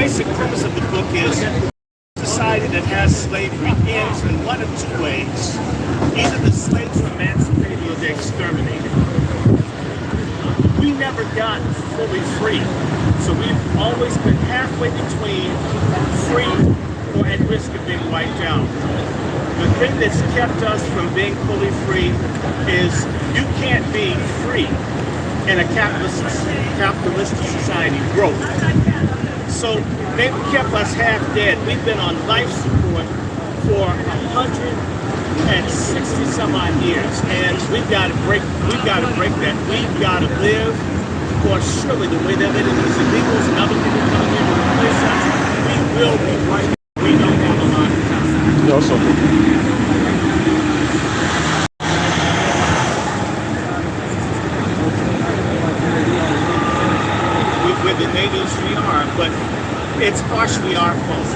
basic premise of the book is society that has slavery ends in one of two ways. Either the slaves are emancipated or they're exterminated. We never got fully free. So we've always been halfway between free or at risk of being wiped out. The thing that's kept us from being fully free is you can't be free in a capitalistic society, broke. So they've kept us half dead. We've been on life support for 160 some odd years, and we've got to break that. We've got to live, or surely the way that it is illegals and other people coming in to replace us, we will be right. We don't have a lot of time. No, so With the natives we are, but it's partially our fault.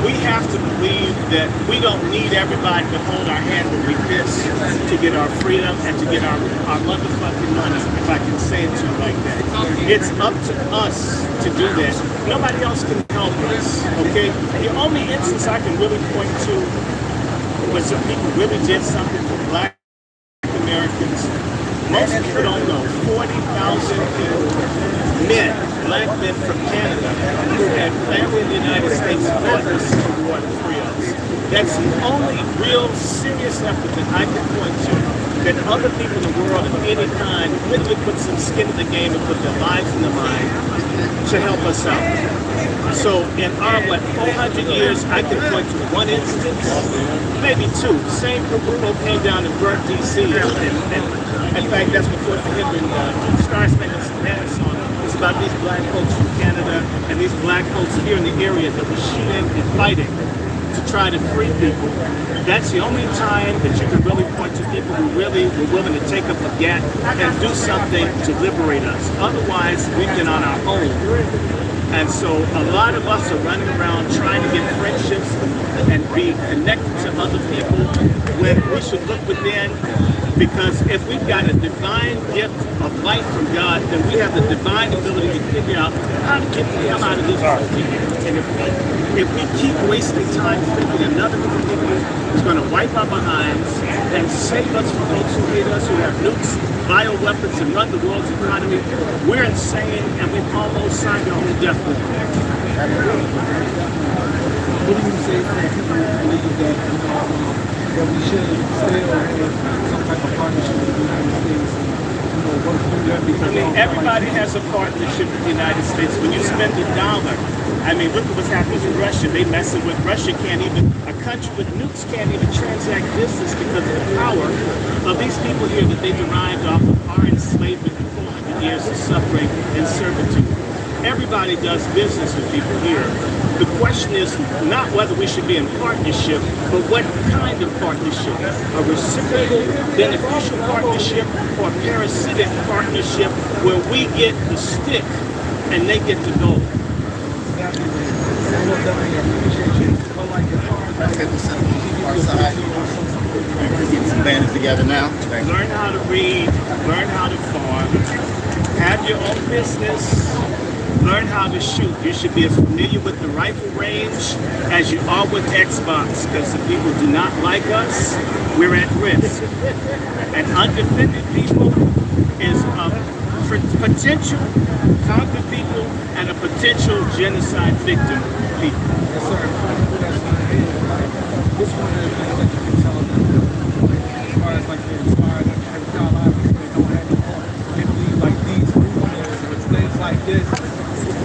We have to believe that we don't need everybody to hold our hand when we piss to get our freedom and to get our motherfucking money, if I can say it to you like that. It's up to us to do that. Nobody else can help us, okay? The only instance I can really point to where some people really did something for Black Americans, most people don't know, 40,000 men, Black men from Canada, who had family in the United States fought in the Civil War to free us. That's the only real serious effort that I can point to that other people in the world of any kind literally put some skin in the game and put their lives in the line to help us out. So in our, 400 years, I can point to one instance, maybe two. Same group of folk came down and burnt D.C. And in fact, that's what Fort Henry Stars made a song. It's about these Black folks from Canada and these Black folks here in the area that were shooting and fighting to try to free people. That's the only time that you can really point to people who really were willing to take up a gat and do something to liberate us. Otherwise, we've been on our own. And so a lot of us are running around trying to get friendships and be connected to other people when we should look within, because if we've got a divine gift of life from God, then we have the divine ability to figure out how to get the hell out of this world. And if we keep wasting time thinking another group of people is going to wipe our behinds and save us from folks who hate us, who have nukes, bioweapons, and run the world's economy, we're insane, and we've almost signed our own death warrant. What do you say to people who believe that we should still have some type of partnership with the United States? Work with them because everybody has a partnership with the United States. When you spend $1, look at what's happening to Russia. They messing with Russia. A country with nukes can't even transact business because of the power of these people here that they derived off of our enslavement and 400 years of suffering and servitude. Everybody does business with people here. The question is not whether we should be in partnership, but what kind of partnership? A reciprocal, beneficial partnership, or a parasitic partnership where we get the stick and they get the gold? Let's hit the our side. Get some bandits together now. Learn how to read, learn how to farm, have your own business. Learn how to shoot. You should be as familiar with the rifle range as you are with Xbox, because if people do not like us, we're at risk. And undefended people is a potential conquered people and a potential genocide victim people. Yes, sir. This one of the things that you can tell them, as far as like they're inspired, a lot of people they don't have any heart. They believe like these movements or things like this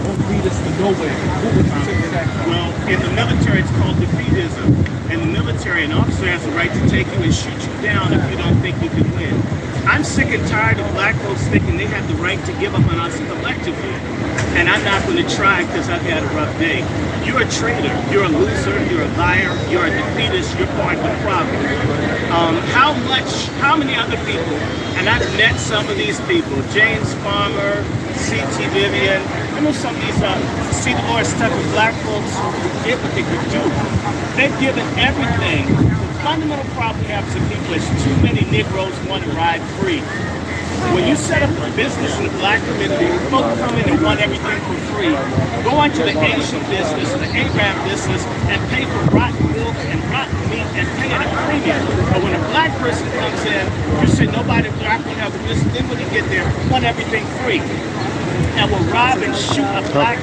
won't lead us to nowhere. What would you say to that? Well, in the military, it's called defeatism. In the military, an officer has the right to take you and shoot you down if you don't think you can win. I'm sick and tired of Black folks thinking they have the right to give up on us collectively. And I'm not going to try because I've had a rough day. You're a traitor. You're a loser. You're a liar. You're a defeatist. You're part of the problem. How many other people, and I've met some of these people, James Farmer, C.T. Vivian, I know some of these C. Dolores type of Black folks who did what they could do. They've given everything. The fundamental problem we have as a people is too many Negroes want to ride free. When you set up a business in the black community, folks come in and want everything for free. Go onto the Asian business or the Arab business and pay for rotten milk and rotten meat and pay it a premium. But when a black person comes in, you say nobody black will have a business. Then when you get there, want everything free. And will rob and shoot a black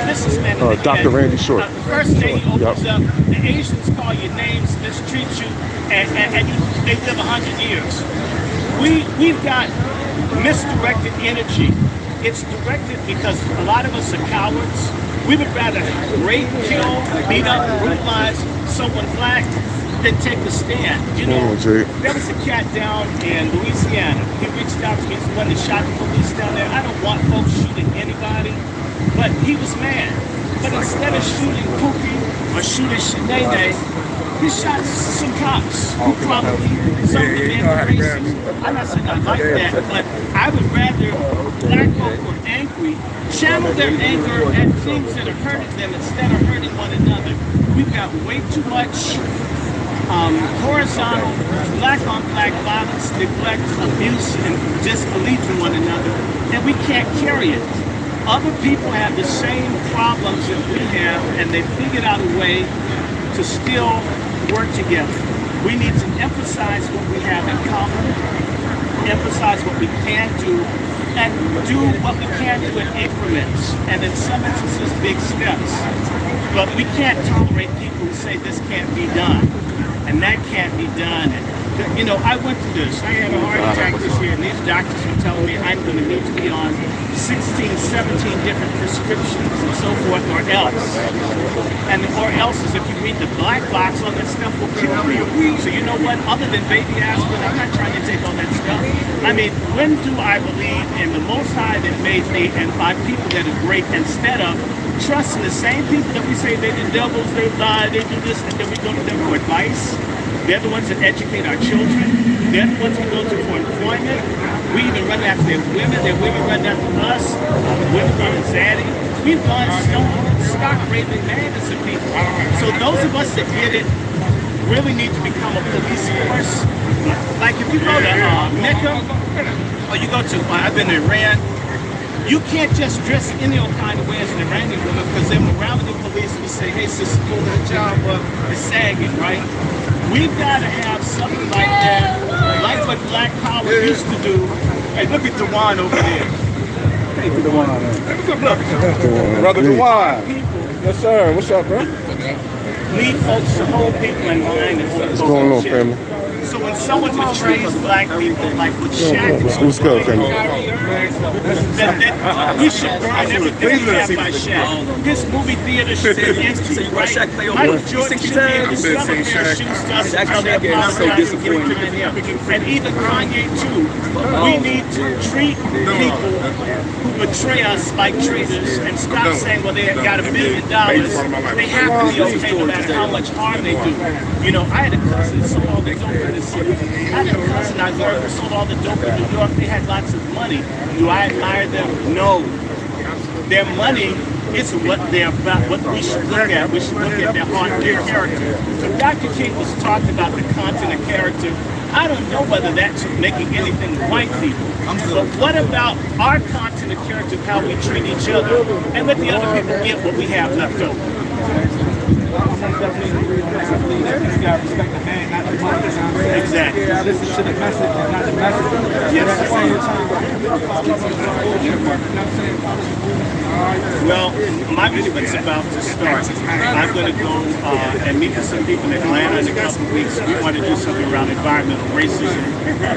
businessman in the Dr. head. Randy Short. The first day he opens up, the Asians call you names, mistreat you, and they live 100 years. We've got misdirected energy. It's directed because a lot of us are cowards. We would rather rape, kill, beat up, brutalize someone black than take a stand. You know, there was a cat down in Louisiana. He reached out to me. He's the one that shot the police down there. I don't want folks shooting anybody, but he was mad. But instead of shooting Pookie or shooting Sinead, he shot some cops who probably some of them racist. I'm not saying I like that, but I would rather black folk who are angry channel their anger at things that are hurting them instead of hurting one another. We've got way too much horizontal black on black violence, neglect, abuse, and disbelief in one another, and we can't carry it. Other people have the same problems that we have, and they figured out a way to still work together. We need to emphasize what we have in common, emphasize what we can do, and do what we can do in increments, and in some instances, big steps. But we can't tolerate people who say this can't be done, and that can't be done. And, you know, I went through this. I had a heart attack this year, and these doctors were telling me I'm going to need to be on 16, 17 different prescriptions and so forth, or else. And or else is if you read the black box, all that stuff will kill you. So you know what? Other than baby aspirin, I'm not trying to take all that stuff. I mean, when do I believe in the Most High that made me and by people that are great instead of trusting the same people that we say they the devils, they lie, they do this, and then we go to them for advice? They're the ones that educate our children. They're the ones we go to for employment. We even run after their women run after us. Women run zaddy. We've gone stock raping madness of people. So those of us that get it really need to become a police force. Like if you go to Mecca, or you go to, I've been to Iran, you can't just dress any old kind of way as an Iranian woman, because then morality police will say, hey sister, pull the hijab up, it's sagging, right? We've got to have something like that, like what Black Power used to do. Hey, look at Dewan over there. Hey, Dewan. Brother Dewan. Yes, sir. What's up, bro? Need folks to hold people in line. What's going on, family? So when someone betrays black people, like with Shaq, What's good, family? then we should burn everything we have by Shaq. His movie theater should be empty, right? Michael Jordan should be able to sell a pair of shoes to us and tell their mom not to give it to him. And even Kanye too. We need to treat people who betray us like traitors and stop saying, well, they got $1 billion. They have to be okay no matter how much harm they do. You know, I had a cousin that sold all the dope in the city. I had a cousin I learned who sold all the dope in New York. They had lots of money. Do I admire them? No. Their money isn't what they're about, what we should look at. We should look at their heart, their character. So Dr. King was talking about the content of character. I don't know whether that's making anything with white people. But what about our content of character, how we treat each other, and let the other people get what we have left over? Exactly. Listen to the message and not the message. Yes. At the same time, well, my movement's about to start. I'm going to go and meet with some people in Atlanta in a couple of weeks. We want to do something around environmental racism.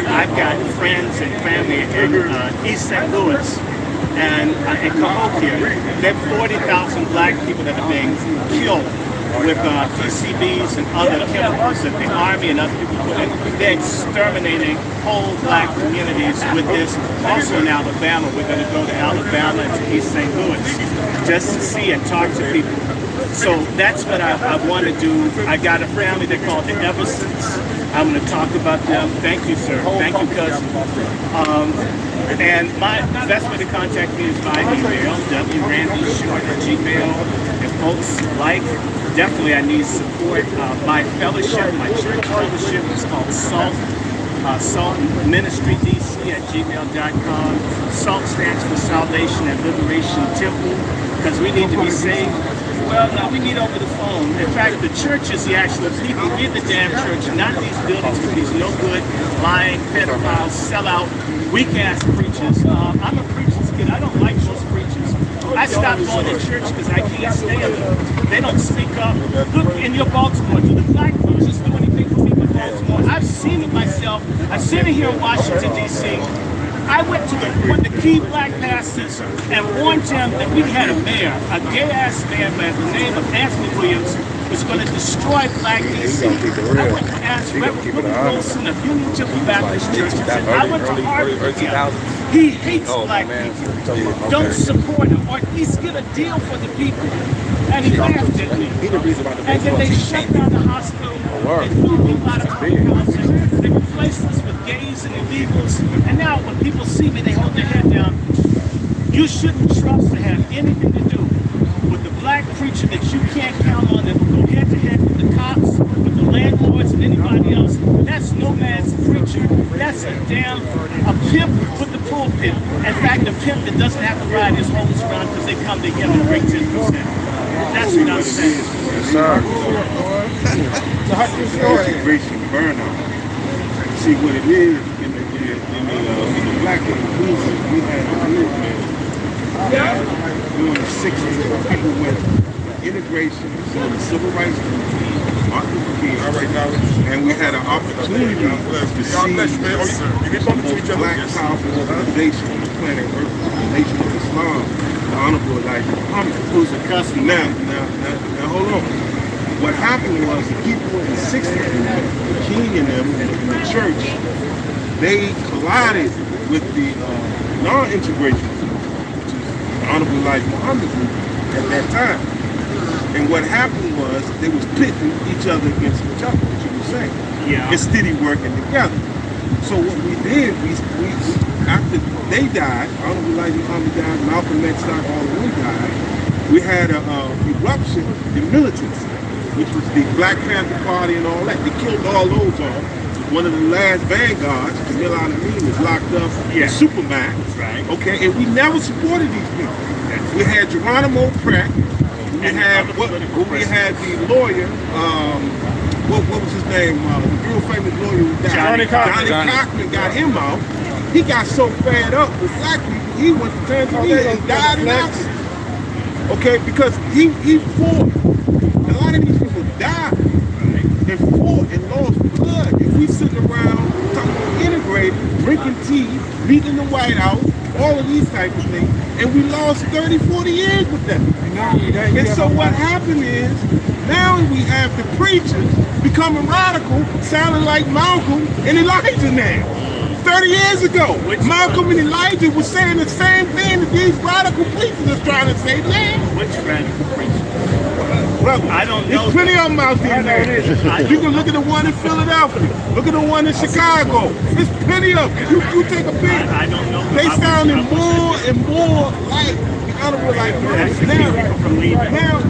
I've got friends and family in East St. Louis and in Cahokia. There are 40,000 black people that are being killed with PCBs and other chemicals that the Army and other people put in. They're exterminating whole black communities with this. Also in Alabama, we're going to go to Alabama and to East St. Louis just to see and talk to people. So that's what I want to do. I got a family they're called the Eversons. I'm going to talk about them. Thank you, sir. Thank you, cousin. And my best way to contact me is by email, wrandyshort@gmail. If folks like, definitely I need support. My fellowship, my church fellowship is called SALT. saltministrydc@gmail.com. SALT stands for Salvation and Liberation Temple, because we need to be saved. Well, no, we need over the phone. In fact, the church is the actual people. We're the damn church, not these buildings with these no good, lying, pedophiles, sellout, weak-ass preachers. I'm a preacher's kid. I don't like most preachers. I stopped going to church because I can't stand them. They don't speak up. Look, in your Baltimore, do the black preachers do anything for people in Baltimore? I've seen it myself. I've seen it here in Washington, D.C. I went to one of the key black pastors and warned him that we had a mayor, a gay-ass mayor by the name of Anthony Williams, was going to destroy black D.C. I went to ask Reverend Willie Wilson of Union Temple Baptist Church. I went to Harvard with him. He hates black people. Don't support him, or at least get a deal for the people. And he laughed at me. And then they shut down the hospital. They threw me out of our housing. They replaced us with gays and illegals. And now when people see me, they hold their head down. You shouldn't trust to have anything to do with the black preacher that you can't count on that will go head to head with the cops, with the landlords, and anybody else. That's no man's preacher. That's a pimp with the pulpit. In fact, a pimp that doesn't have to ride his homies around because they come to him and bring 10%. That's what I'm saying. Yes, sir. Integration burnout. See what it is in the black movement. We had a movement during the 60s. People went integration, so the civil rights movement, Martin Luther King. All right, now, and we had an opportunity to see the most black powerful organization on the planet Earth, the Nation of Islam, the Honorable Elijah Muhammad, who's a custody. Now, hold on. What happened was the people in the 60s, King and them in the church, they collided with the non-integration, which is the Honorable Elijah Muhammad group at that time. And what happened was they was pitting each other against each other, what you were saying. Yeah. Instead of working together. So what we did, we after they died, Honorable Elijah Muhammad died, Malcolm X died, all of them died, we had a eruption in militancy, which was the Black Panther Party and all that. They killed all those off. One of the last vanguards, Jamil Al-Amin, was locked up in Supermax. Right. Okay, and we never supported these people. We had Geronimo Pratt. We had the lawyer. What was his name? The real famous lawyer who died. Johnny Cochran got him out. He got so fed up with black people, he went to Tanzania and died in Africa. Okay, because he fought. A lot of these people died and fought and lost blood. If we sitting around talking about integrated, drinking tea, meeting in the White House, all of these type of things, and we lost 30, 40 years with them. And so what happened is, now we have the preachers becoming radical, sounding like Malcolm and Elijah now. 30 years ago, Malcolm and Elijah were saying the same thing that these radical preachers are trying to say now. Which radical preachers? Well, I don't know. There's plenty of them out there. You can look at the one in Philadelphia. Look at the one in Chicago. There's plenty of them. You take a peek. I don't know. They sounding more and more like the Honorable like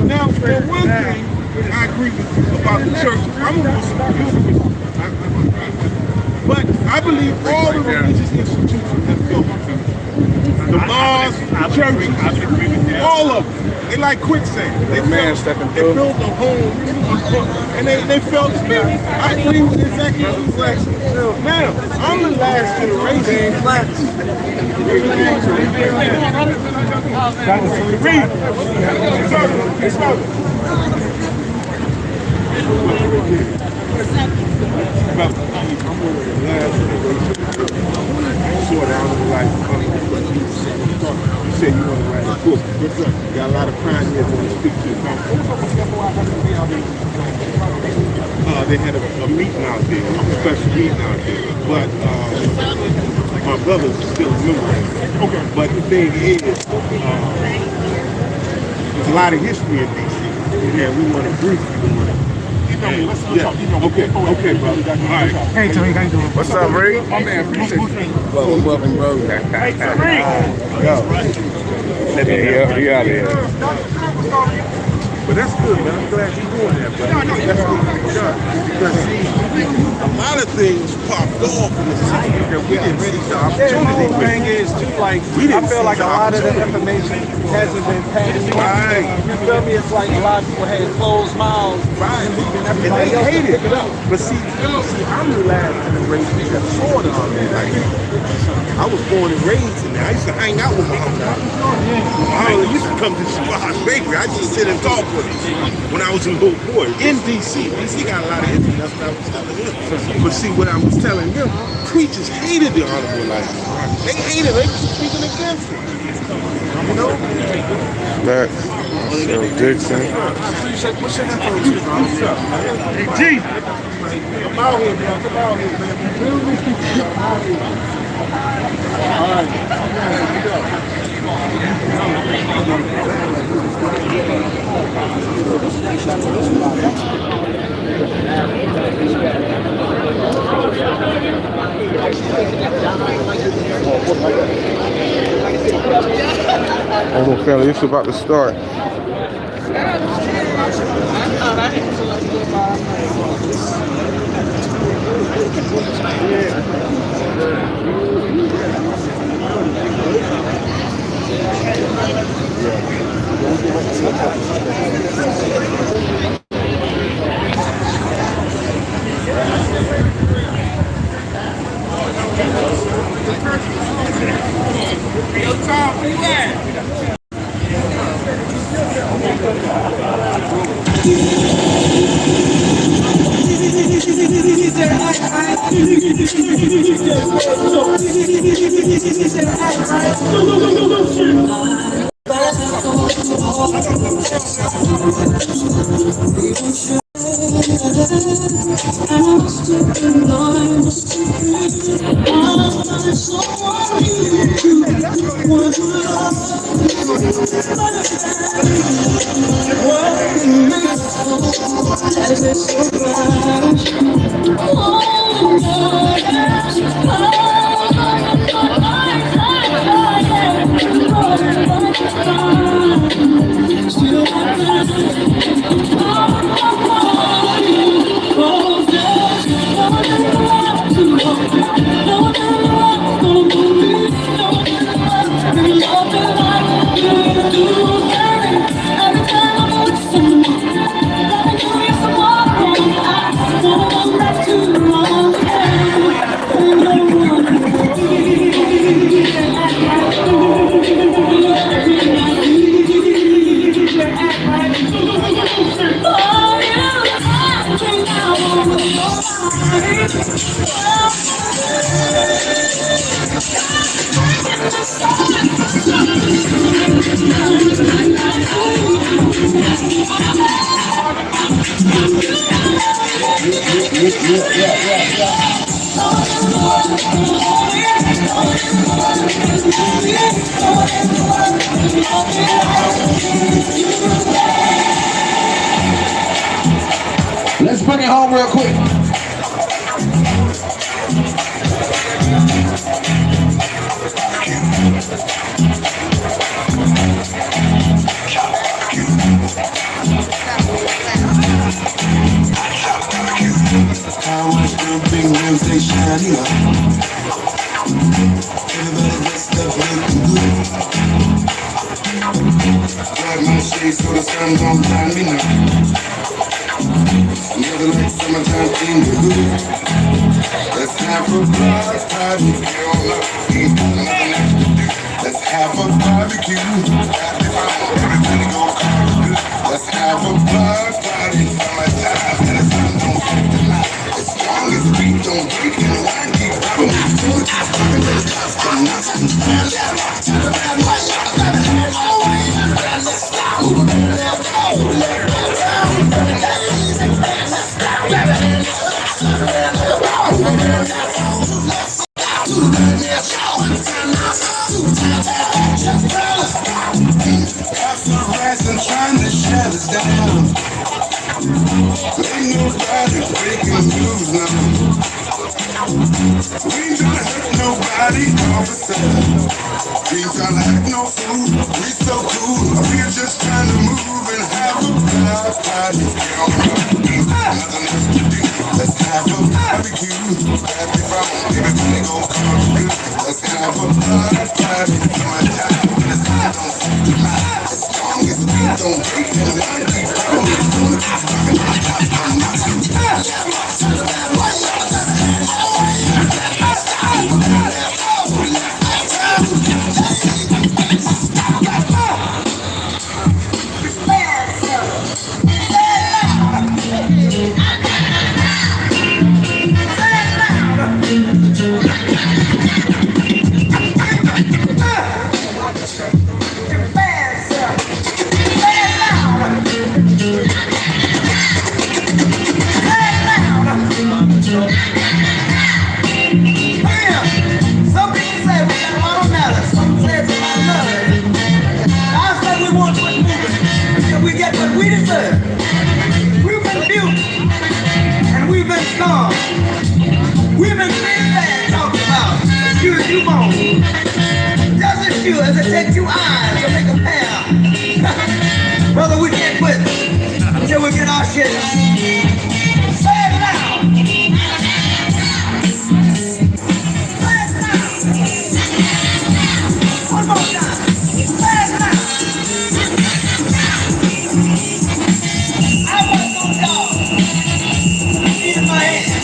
now, for one thing, I agree with you about the church. I'm a Muslim. But I believe all the religious institutions have failed. The mosques, the churches, all of them. They like quicksand. They built a home and they felt it. I agree with exactly what you said. Now, I'm the last generation. You said you want to write a book. You got a lot of pioneers want to speak to you. They had a meeting out there, a special meeting out there. But my brother's still a member. Okay. But the thing is, there's a lot of history in D.C. Yeah, we want to brief you. Okay, brother. All right. Hey, Tony, how you doing? What's up, Ray? My man, appreciate you. Welcome, bro. Hey, Ray. Go. He out of here. But that's good, man. I'm glad you're doing that, brother. That's good. Because see, a lot of things popped off in the city that we didn't see the Yeah, my opportunity whole thing with. is too, like, We I didn't feel see like the a lot of the opportunity. information hasn't been passed on. Right. You feel me? It's like a lot of people had closed mouths and leaving And everybody they else to hate pick it. it up. But see, I'm the last generation that saw the honorable life. I was born and raised in there. I used to hang out with Muhammad Ali. Muhammad Ali used to come to Shabazz Bakery. I used to sit and talk with him when I was a little boy in D.C. D.C. got a lot of history. That's what I was telling him. But see, what I was telling them, preachers hated the honorable life. They hated it. They was speaking against it. You know? That's so Dixon. What's your info too, bro? Hey, G. Come out here, bro. Come out here, man. All Hold on, family. It's about to start. Let's bring it home real quick. How much the big rims they shining up. Everybody dressed up looking good. Grab my shades so the sun don't blind me now. Another like summertime in the hood. Let's have a block party. Ain't got nothing else to do. Let's have a barbecue. Everybody go crazy. Let's have a block party. Summertime and the sun don't set the night. As long as the beat don't break and the wine keep popping. So the cops coming to the cops come knocking. And trying to shut us down. Ain't nobody breaking news now. We ain't trying to hurt nobody, officer. We ain't trying to act no fool. We so cool. We're just trying to move and have a block party. Nothing else to do. Let's have a barbecue. Some people say we got a lot of malice. Some say it's a lot of love. I say we want what's moving, and we get what we deserve. We've been built, and we've been scorned. We've been pretty bad talked about, as sure as you moan. Just as sure as it takes 2 eyes to make a pair. Brother, we can't quit until we get our share. Say it loud. One more time. Say it loud. I want some y'all. In my hand.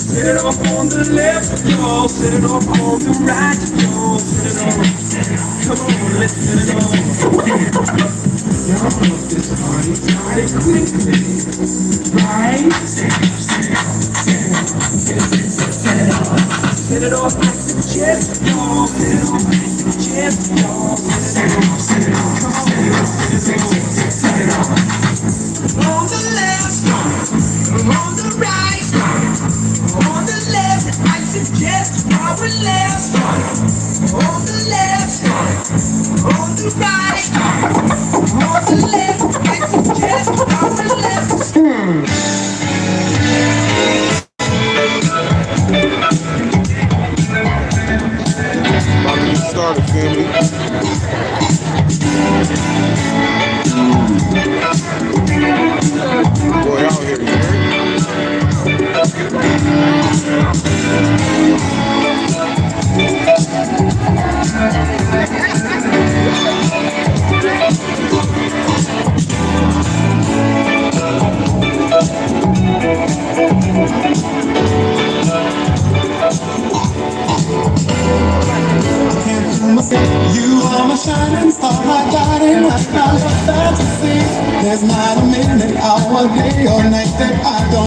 Set it off on the left, y'all. Set it off on the right, y'all. Set it off. Come on, let's set it off. Y'all know this party started quickly, right? Set it off like the chest, y'all. Set it off like the chest, y'all. Set it off. Come on, set it off. On the left, on the right. On the left, I suggest our left. On the left, on the right. On the left, I suggest our left. About to get started, family. Boy, out here, man. You are my shining star, my guiding light, my fantasy. There's not a minute, hour, day, or night that I don't